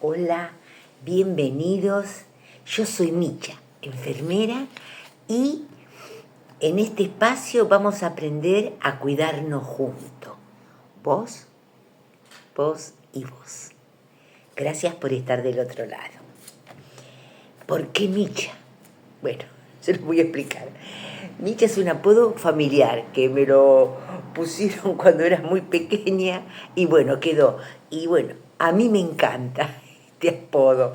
Hola, bienvenidos. Yo soy Micha, enfermera, y en este espacio vamos a aprender a cuidarnos juntos. Vos, vos y vos. Gracias por estar del otro lado. ¿Por qué Micha? Bueno, se lo voy a explicar. Micha es un apodo familiar que me lo pusieron cuando era muy pequeña y bueno, quedó. Y bueno, a mí me encanta este apodo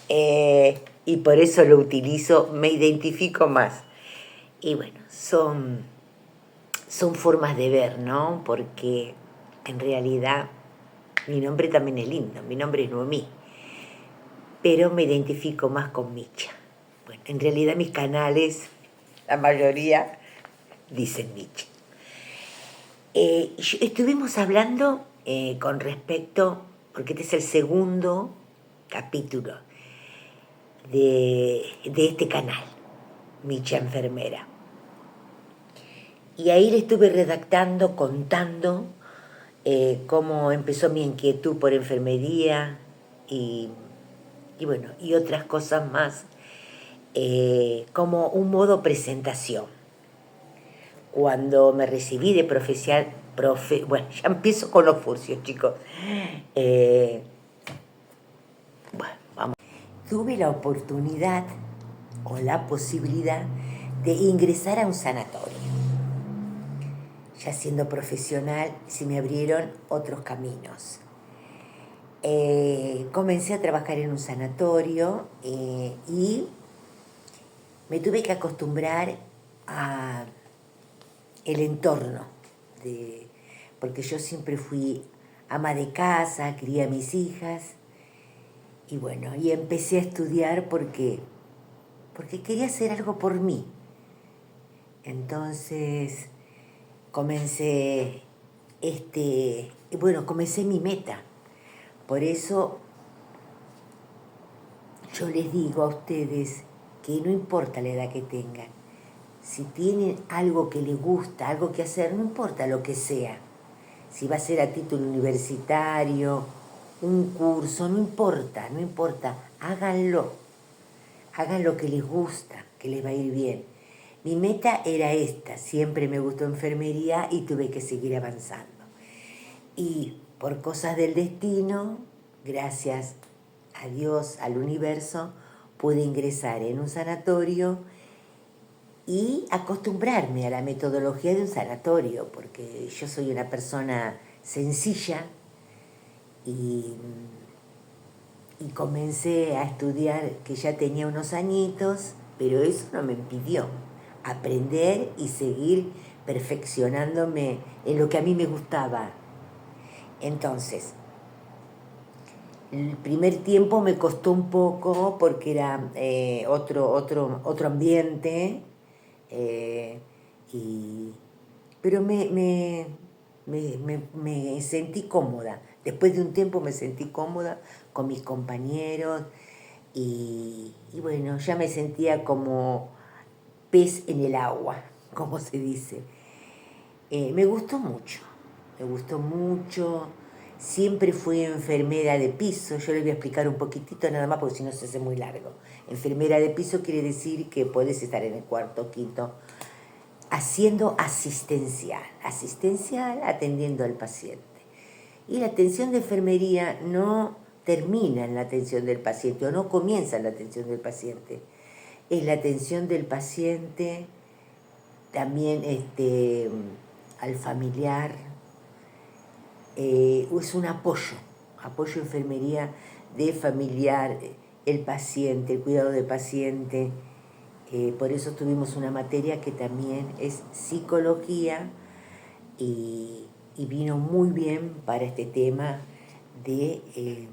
y por eso lo utilizo, me identifico más. Y bueno, son formas de ver, ¿no? Porque en realidad mi nombre también es lindo, mi nombre es Noemí, pero me identifico más con Micha. Bueno, en realidad mis canales, la mayoría, dicen Micha. Estuvimos hablando con respecto, porque este es el segundo capítulo de este canal, Micha Enfermera. Y ahí le estuve redactando, contando cómo empezó mi inquietud por enfermería y bueno, y otras cosas más, como un modo presentación. Cuando me recibí de bueno, ya empiezo con los furcios, chicos. Bueno, vamos. Tuve la oportunidad o la posibilidad de ingresar a un sanatorio. Ya siendo profesional, se me abrieron otros caminos. Comencé a trabajar en un sanatorio y me tuve que acostumbrar a el entorno, porque yo siempre fui ama de casa, crié a mis hijas, y bueno, y empecé a estudiar porque quería hacer algo por mí. Entonces comencé comencé mi meta. Por eso yo les digo a ustedes que no importa la edad que tengan, si tienen algo que les gusta, algo que hacer, no importa lo que sea, si va a ser a título universitario, un curso, no importa, háganlo, hagan lo que les gusta, que les va a ir bien. Mi meta era esta, siempre me gustó enfermería y tuve que seguir avanzando. Y por cosas del destino, gracias a Dios, al universo, pude ingresar en un sanatorio y acostumbrarme a la metodología de un sanatorio, porque yo soy una persona sencilla y comencé a estudiar, que ya tenía unos añitos, pero eso no me impidió aprender y seguir perfeccionándome en lo que a mí me gustaba. Entonces, el primer tiempo me costó un poco porque era otro ambiente, pero me sentí cómoda. Después de un tiempo me sentí cómoda con mis compañeros y bueno, ya me sentía como pez en el agua, como se dice. Me gustó mucho. Siempre fui enfermera de piso. Yo les voy a explicar un poquitito nada más porque si no se hace muy largo. Enfermera de piso quiere decir que podés estar en el cuarto, quinto, haciendo asistencial atendiendo al paciente. Y la atención de enfermería no termina en la atención del paciente o no comienza en la atención del paciente. Es la atención del paciente, también al familiar, es un apoyo enfermería de familiar, el paciente, el cuidado del paciente. Por eso tuvimos una materia que también es psicología y vino muy bien para este tema del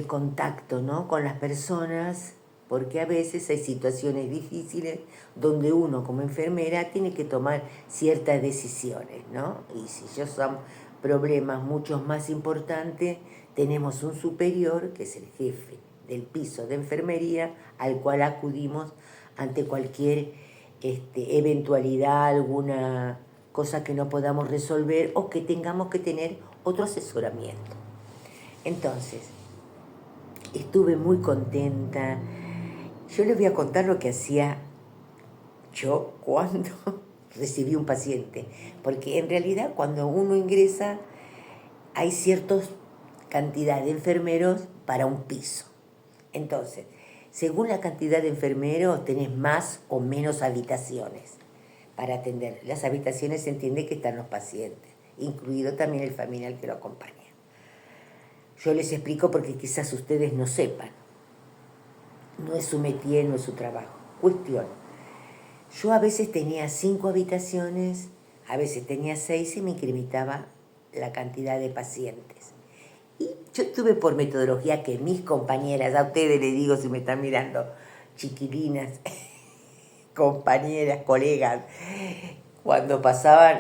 contacto, ¿no?, con las personas, porque a veces hay situaciones difíciles donde uno como enfermera tiene que tomar ciertas decisiones, ¿no? Y si ya son problemas mucho más importantes, tenemos un superior, que es el jefe del piso de enfermería, al cual acudimos ante cualquier eventualidad, alguna cosa que no podamos resolver o que tengamos que tener otro asesoramiento. Entonces, estuve muy contenta. Yo les voy a contar lo que hacía yo cuando recibí un paciente, porque en realidad cuando uno ingresa hay cierta cantidad de enfermeros para un piso. Entonces, según la cantidad de enfermeros tenés más o menos habitaciones para atender. Las habitaciones se entiende que están los pacientes, incluido también el familiar que lo acompaña. Yo les explico porque quizás ustedes no sepan. No es su métier, no es su trabajo. Cuestión. Yo a veces tenía 5 habitaciones, a veces tenía 6 y me incrementaba la cantidad de pacientes. Y yo tuve por metodología que mis compañeras, a ustedes les digo si me están mirando, chiquilinas, compañeras, colegas, cuando pasaban,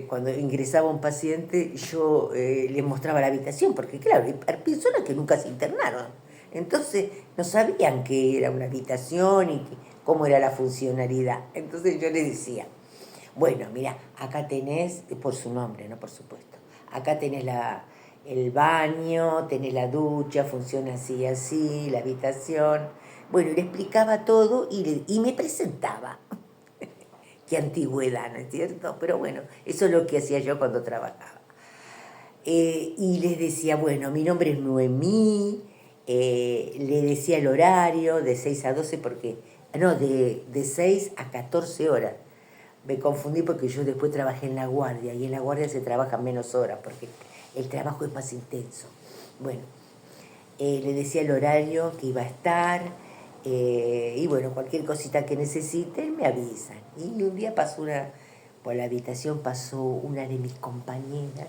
cuando ingresaba un paciente, yo les mostraba la habitación, porque claro, hay personas que nunca se internaron. Entonces no sabían qué era una habitación y cómo era la funcionalidad. Entonces yo les decía, bueno, mira, acá tenés, por su nombre, no por supuesto, acá tenés el baño, tenés la ducha, funciona así y así, la habitación. Bueno, y le explicaba todo y me presentaba. Qué antigüedad, ¿no es cierto? Pero bueno, eso es lo que hacía yo cuando trabajaba. Y les decía, bueno, mi nombre es Noemí, le decía el horario de 6 a 12 porque, no, de 6 a 14 horas. Me confundí porque yo después trabajé en la guardia y en la guardia se trabajan menos horas porque el trabajo es más intenso. Bueno, le decía el horario que iba a estar y bueno, cualquier cosita que necesiten me avisan. Y un día por la habitación pasó una de mis compañeras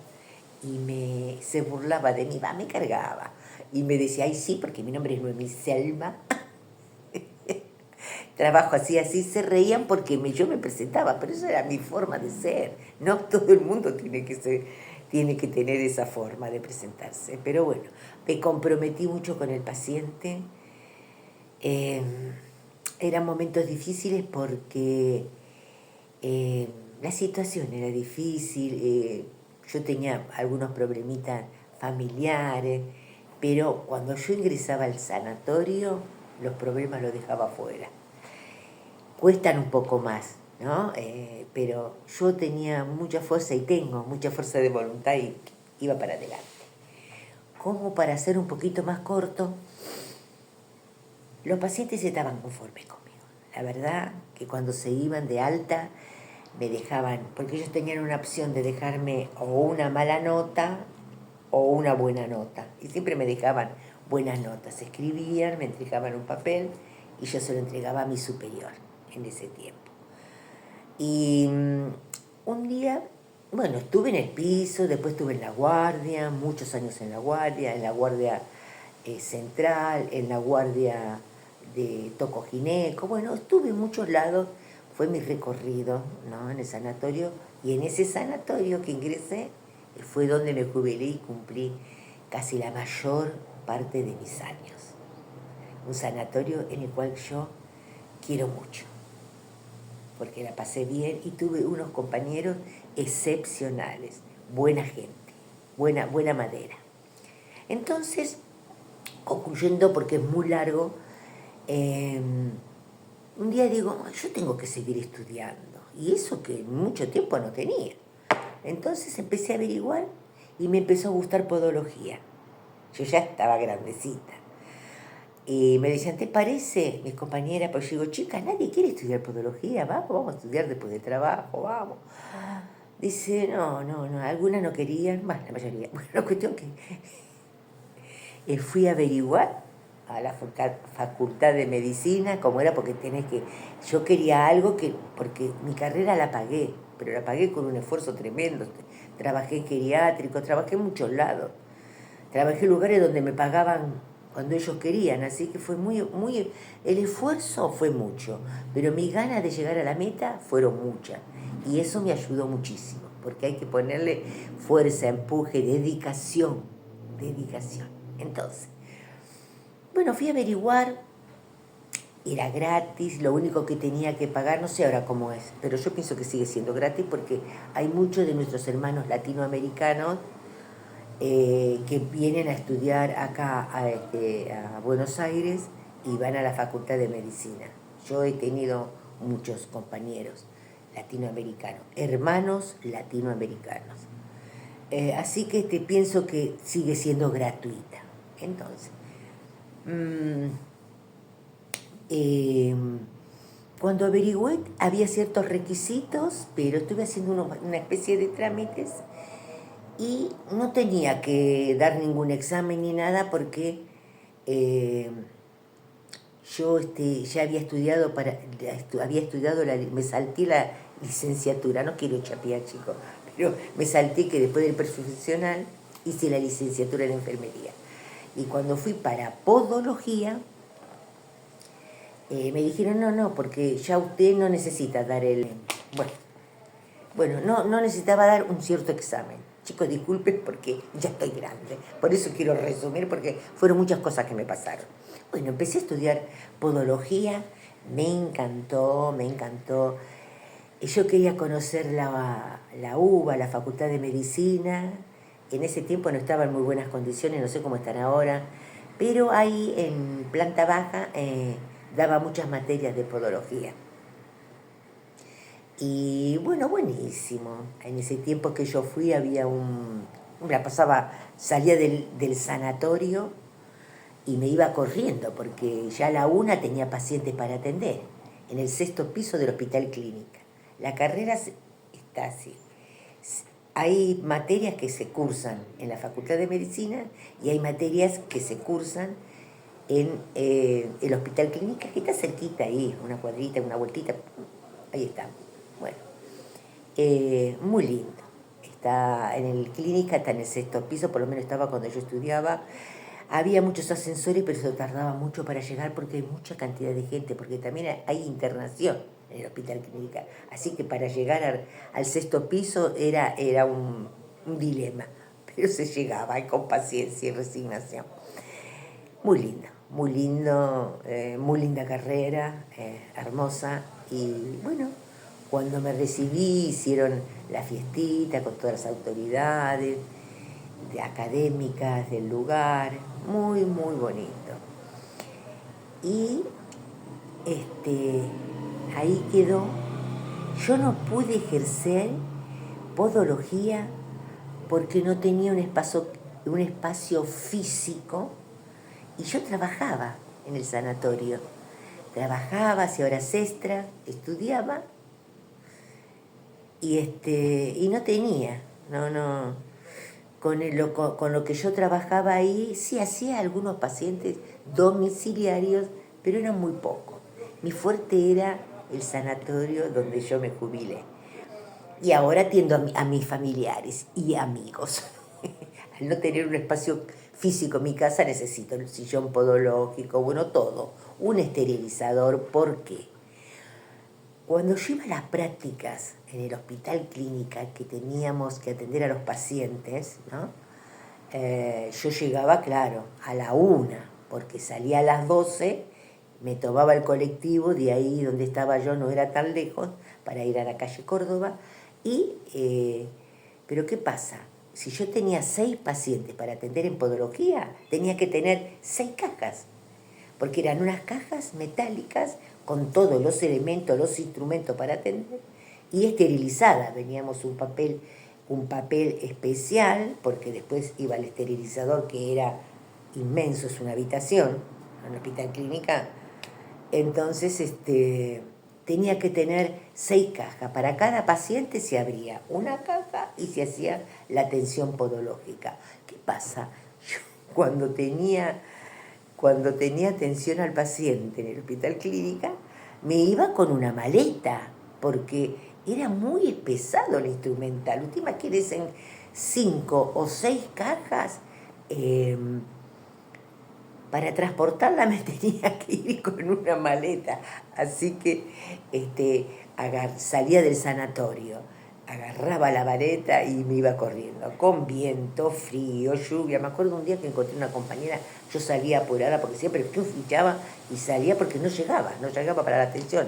y se burlaba de mí, me cargaba. Y me decía, ay sí, porque mi nombre es Noemí Selma. Trabajo así, se reían porque yo me presentaba, pero esa era mi forma de ser. No todo el mundo tiene que tener esa forma de presentarse. Pero bueno, me comprometí mucho con el paciente. Eran momentos difíciles porque la situación era difícil. Yo tenía algunos problemitas familiares, pero cuando yo ingresaba al sanatorio, los problemas los dejaba afuera. Cuestan un poco más, ¿no? Pero yo tenía mucha fuerza y tengo mucha fuerza de voluntad y iba para adelante. Como para hacer un poquito más corto, los pacientes estaban conformes conmigo. La verdad que cuando se iban de alta me dejaban, porque ellos tenían una opción de dejarme o una mala nota o una buena nota. Y siempre me dejaban buenas notas. Escribían, me entregaban un papel y yo se lo entregaba a mi superior en ese tiempo. Y un día, bueno, estuve en el piso, después estuve en la guardia, muchos años en la guardia central, en la guardia de Tocojineco, bueno, estuve en muchos lados, fue mi recorrido, ¿no? En el sanatorio, y en ese sanatorio que ingresé fue donde me jubilé y cumplí casi la mayor parte de mis años. Un sanatorio en el cual yo quiero mucho, porque la pasé bien y tuve unos compañeros excepcionales, buena gente, buena madera. Entonces, concluyendo, porque es muy largo, un día digo, yo tengo que seguir estudiando, y eso que mucho tiempo no tenía. Entonces empecé a averiguar y me empezó a gustar podología. Yo ya estaba grandecita. Y me decían, ¿te parece, mis compañeras? Pues yo digo, chicas, nadie quiere estudiar podología, vamos a estudiar después de trabajo, vamos. Dice, no, algunas no querían, la mayoría. Bueno, la cuestión que fui a averiguar a la facultad de medicina cómo era, porque yo quería algo porque mi carrera la pagué, pero la pagué con un esfuerzo tremendo. Trabajé en geriátrico, trabajé en muchos lados. Trabajé en lugares donde me pagaban cuando ellos querían, así que fue el esfuerzo fue mucho, pero mis ganas de llegar a la meta fueron muchas, y eso me ayudó muchísimo, porque hay que ponerle fuerza, empuje, dedicación. Entonces, bueno, fui a averiguar, era gratis, lo único que tenía que pagar, no sé ahora cómo es, pero yo pienso que sigue siendo gratis porque hay muchos de nuestros hermanos latinoamericanos que vienen a estudiar acá a Buenos Aires y van a la Facultad de Medicina. Yo he tenido muchos compañeros latinoamericanos, hermanos latinoamericanos. Así que pienso que sigue siendo gratuita. Entonces, cuando averigüé había ciertos requisitos, pero estuve haciendo una especie de trámites y no tenía que dar ningún examen ni nada porque yo ya había estudiado me salté la licenciatura, no quiero chapear, chicos, pero me salté que después del profesional hice la licenciatura en enfermería. Y cuando fui para podología, me dijeron, no, porque ya usted no necesita dar Bueno, no necesitaba dar un cierto examen. Chicos, disculpen porque ya estoy grande. Por eso quiero resumir, porque fueron muchas cosas que me pasaron. Bueno, empecé a estudiar podología, me encantó. Yo quería conocer la UBA, la Facultad de Medicina. En ese tiempo no estaba en muy buenas condiciones, no sé cómo están ahora. Pero ahí en planta baja daba muchas materias de podología. Y bueno, buenísimo. En ese tiempo que yo fui había salía del sanatorio y me iba corriendo porque ya a la 1 tenía pacientes para atender, en el 6º piso del Hospital Clínica. La carrera está así. Hay materias que se cursan en la Facultad de Medicina y hay materias que se cursan en el Hospital Clínica, que está cerquita ahí, una cuadrita, una vueltita, ahí está. Bueno, muy lindo. Está en el Clínica, está en el 6º piso, por lo menos estaba cuando yo estudiaba. Había muchos ascensores, pero eso tardaba mucho para llegar porque hay mucha cantidad de gente, porque también hay internación en el Hospital Clínica. Así que para llegar al 6º piso era un dilema, pero se llegaba con paciencia y resignación. Muy lindo, muy linda carrera, hermosa. Y bueno, cuando me recibí hicieron la fiestita con todas las autoridades académicas del lugar, muy bonito. Y ahí quedó. Yo no pude ejercer podología porque no tenía un espacio físico, y yo trabajaba en el sanatorio. Trabajaba, hacía horas extras, estudiaba y no tenía, con lo que yo trabajaba ahí, sí hacía algunos pacientes domiciliarios, pero eran muy pocos. Mi fuerte era el sanatorio donde yo me jubilé. Y ahora atiendo a mis familiares y amigos. Al no tener un espacio físico en mi casa, necesito el sillón podológico, bueno, todo. Un esterilizador, ¿por qué? Cuando yo iba a las prácticas en el Hospital Clínica, que teníamos que atender a los pacientes, ¿no? Yo llegaba, claro, a la 1, porque salía a las 12, me tomaba el colectivo, de ahí donde estaba yo no era tan lejos, para ir a la calle Córdoba, pero ¿qué pasa? Si yo tenía 6 pacientes para atender en podología, tenía que tener 6 cajas, porque eran unas cajas metálicas con todos los elementos, los instrumentos para atender, y esterilizadas. Veníamos un papel especial, porque después iba al esterilizador, que era inmenso, es una habitación, en el Hospital Clínica. Entonces tenía que tener 6 cajas. Para cada paciente se abría una caja y se hacía la atención podológica. ¿Qué pasa? Yo cuando tenía atención al paciente en el Hospital Clínica, me iba con una maleta, porque era muy pesado el instrumental. Usted imagínese, en 5 o 6 cajas, para transportarla me tenía que ir con una maleta. Así que salía del sanatorio, agarraba la maleta y me iba corriendo, con viento, frío, lluvia. Me acuerdo un día que encontré una compañera, yo salía apurada porque siempre fichaba y salía porque no llegaba para la atención.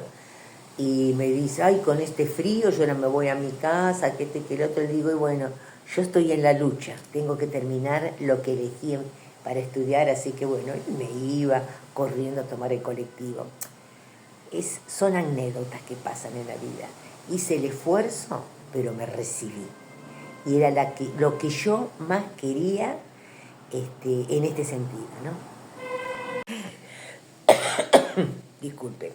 Y me dice, ay, con este frío yo no me voy a mi casa, que el otro. Le digo, y bueno, yo estoy en la lucha, tengo que terminar lo que elegí para estudiar, así que bueno, me iba corriendo a tomar el colectivo. Son anécdotas que pasan en la vida. Hice el esfuerzo, pero me recibí. Y era lo que yo más quería en este sentido, ¿no? Disculpe.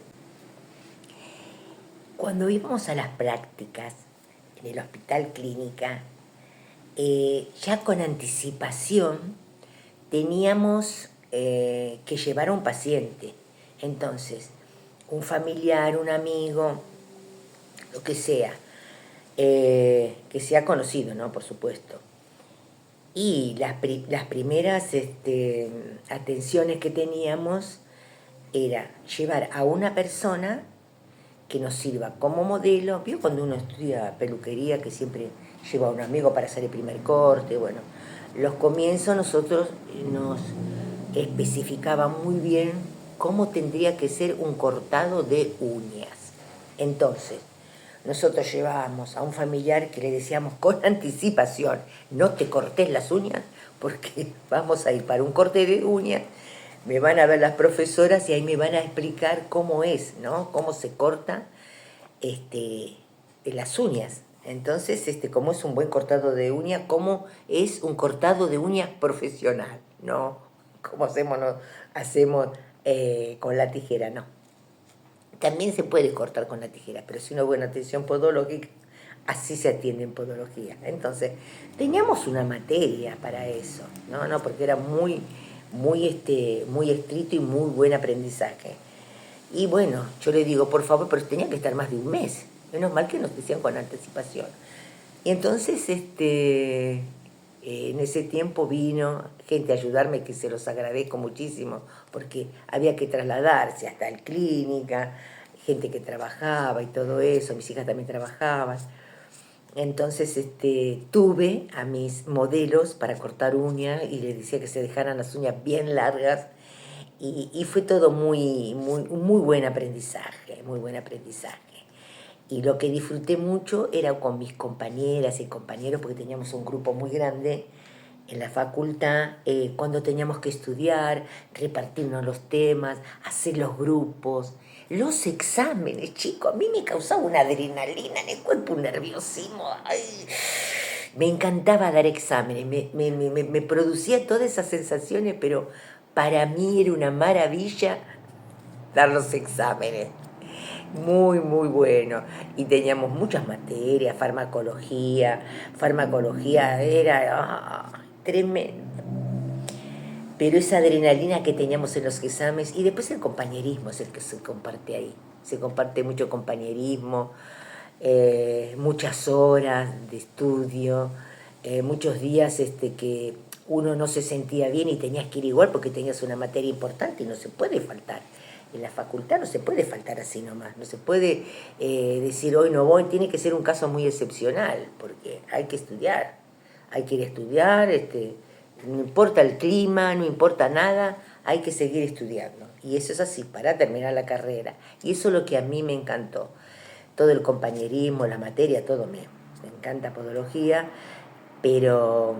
Cuando íbamos a las prácticas en el hospital clínica, ya con anticipación teníamos que llevar a un paciente. Entonces, un familiar, un amigo, lo que sea conocido, ¿no? Por supuesto. Y las primeras atenciones que teníamos era llevar a una persona que nos sirva como modelo. ¿Vio cuando uno estudia peluquería que siempre lleva a un amigo para hacer el primer corte? Bueno, los comienzos nosotros nos especificaban muy bien cómo tendría que ser un cortado de uñas. Entonces, nosotros llevábamos a un familiar que le decíamos con anticipación, no te cortes las uñas porque vamos a ir para un corte de uñas, me van a ver las profesoras y ahí me van a explicar cómo es, ¿no? Cómo se corta las uñas. Entonces, como es un buen cortado de uñas, cómo es un cortado de uñas profesional, ¿no? Como hacemos con la tijera, no. También se puede cortar con la tijera, pero si una buena atención podológica, así se atiende en podología. Entonces, teníamos una materia para eso, ¿no? Porque era muy estricto y muy buen aprendizaje. Y bueno, yo le digo, por favor, pero tenía que estar más de un mes. Menos mal que nos decían con anticipación. Y entonces, en ese tiempo vino gente a ayudarme, que se los agradezco muchísimo, porque había que trasladarse hasta la clínica, gente que trabajaba y todo eso, mis hijas también trabajaban. Entonces tuve a mis modelos para cortar uñas y les decía que se dejaran las uñas bien largas y fue todo muy buen aprendizaje, muy buen aprendizaje. Y lo que disfruté mucho era con mis compañeras y compañeros, porque teníamos un grupo muy grande en la facultad, cuando teníamos que estudiar, repartirnos los temas, hacer los grupos, los exámenes, chicos, a mí me causaba una adrenalina en el cuerpo, un nerviosismo. Ay, me encantaba dar exámenes, me producía todas esas sensaciones, pero para mí era una maravilla dar los exámenes. Muy bueno. Y teníamos muchas materias, farmacología era tremendo. Pero esa adrenalina que teníamos en los exámenes, y después el compañerismo es el que se comparte ahí. Se comparte mucho compañerismo, muchas horas de estudio, muchos días que uno no se sentía bien y tenías que ir igual porque tenías una materia importante y no se puede faltar. En la facultad no se puede faltar así nomás, no se puede decir hoy no voy, tiene que ser un caso muy excepcional, porque hay que estudiar, hay que ir a estudiar, no importa el clima, no importa nada, hay que seguir estudiando. Y eso es así, para terminar la carrera. Y eso es lo que a mí me encantó. Todo el compañerismo, la materia, todo me encanta podología, pero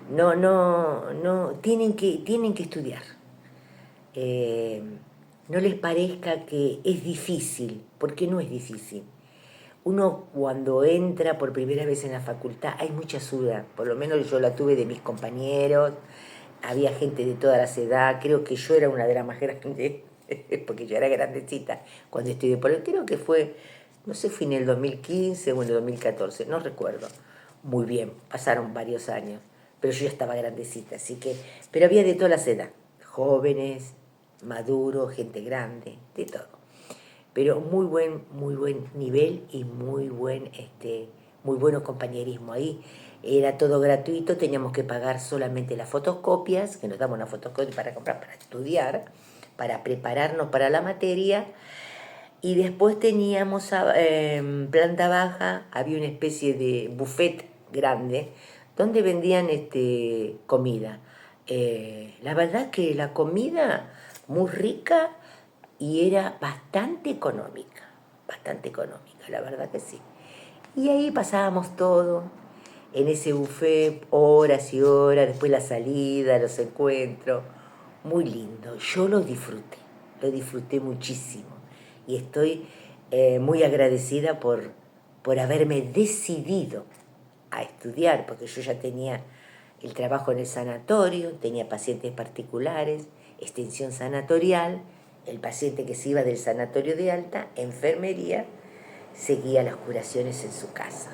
no, tienen que estudiar. No les parezca que es difícil, porque no es difícil. Uno cuando entra por primera vez en la facultad hay mucha ayuda, por lo menos yo la tuve de mis compañeros, había gente de todas las edades, creo que yo era una de las más grandes, porque yo era grandecita cuando estudié, creo que fue, no sé, fue en el 2015 o en el 2014, no recuerdo muy bien, pasaron varios años, pero yo ya estaba grandecita, así que, pero había de todas las edades, jóvenes, maduros, gente grande, de todo. Pero muy buen nivel y muy bueno compañerismo ahí. Era todo gratuito, teníamos que pagar solamente las fotocopias, que nos daban una fotocopia para comprar, para estudiar, para prepararnos para la materia. Y después teníamos en planta baja, había una especie de buffet grande, donde vendían comida. La verdad que la comida muy rica y era bastante económica, la verdad que sí. Y ahí pasábamos todo, en ese buffet horas y horas, después la salida, los encuentros, muy lindo. Yo lo disfruté muchísimo y estoy muy agradecida por haberme decidido a estudiar, porque yo ya tenía el trabajo en el sanatorio, tenía pacientes particulares, extensión sanatorial, el paciente que se iba del sanatorio de alta, enfermería, seguía las curaciones en su casa,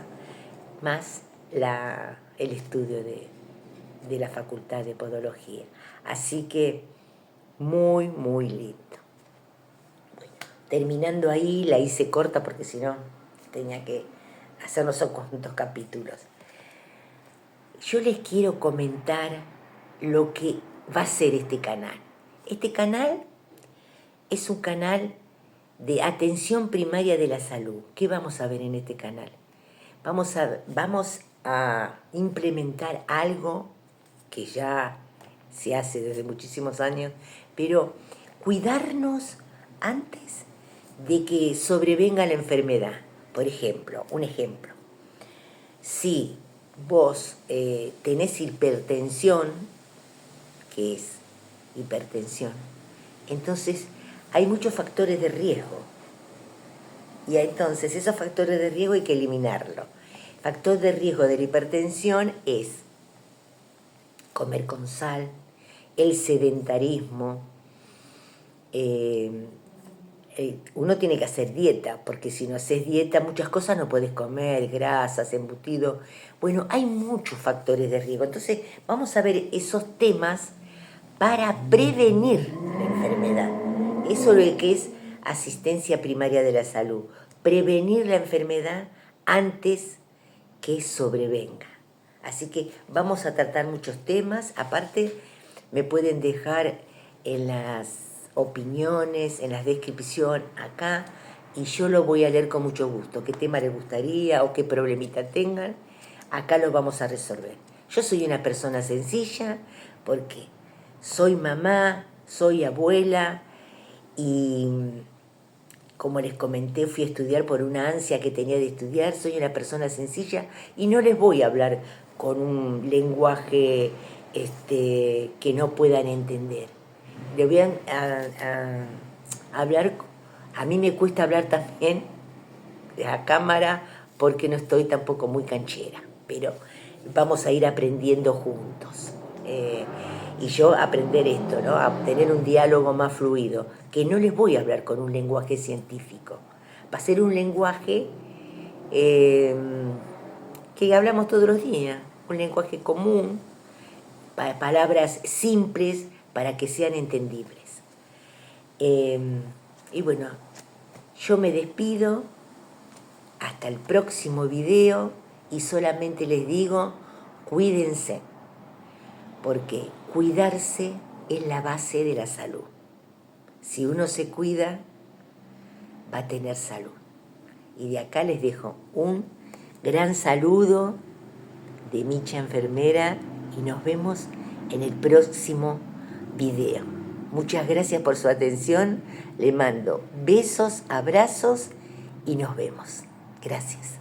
más el estudio de la Facultad de Podología. Así que muy, muy lindo. Bueno, terminando ahí, la hice corta porque si no tenía que hacer los cuantos capítulos. Yo les quiero comentar lo que va a ser este canal. Este canal es un canal de atención primaria de la salud. ¿Qué vamos a ver en este canal? Vamos a implementar algo que ya se hace desde muchísimos años, pero cuidarnos antes de que sobrevenga la enfermedad. Por ejemplo, un ejemplo. Si vos tenés hipertensión, ¿qué es hipertensión? Entonces hay muchos factores de riesgo. Y entonces esos factores de riesgo hay que eliminarlos. Factor de riesgo de la hipertensión es comer con sal, el sedentarismo. Uno tiene que hacer dieta, porque si no haces dieta muchas cosas no puedes comer, grasas, embutidos. Bueno, hay muchos factores de riesgo. Entonces vamos a ver esos temas para prevenir la enfermedad. Eso es lo que es asistencia primaria de la salud. Prevenir la enfermedad antes que sobrevenga. Así que vamos a tratar muchos temas. Aparte, me pueden dejar en las opiniones, en la descripción acá, y yo lo voy a leer con mucho gusto. ¿Qué tema les gustaría o qué problemita tengan? Acá lo vamos a resolver. Yo soy una persona sencilla porque soy mamá, soy abuela y, como les comenté, fui a estudiar por una ansia que tenía de estudiar. Soy una persona sencilla y no les voy a hablar con un lenguaje que no puedan entender. Les voy a hablar, a mí me cuesta hablar también a cámara porque no estoy tampoco muy canchera, pero vamos a ir aprendiendo juntos. Y yo aprender esto, ¿no? A tener un diálogo más fluido, que no les voy a hablar con un lenguaje científico. Va a ser un lenguaje que hablamos todos los días, un lenguaje común, palabras simples para que sean entendibles. Y bueno, yo me despido hasta el próximo video y solamente les digo, cuídense, porque cuidarse es la base de la salud. Si uno se cuida, va a tener salud. Y de acá les dejo un gran saludo de Micha Enfermera y nos vemos en el próximo video. Muchas gracias por su atención. Le mando besos, abrazos y nos vemos. Gracias.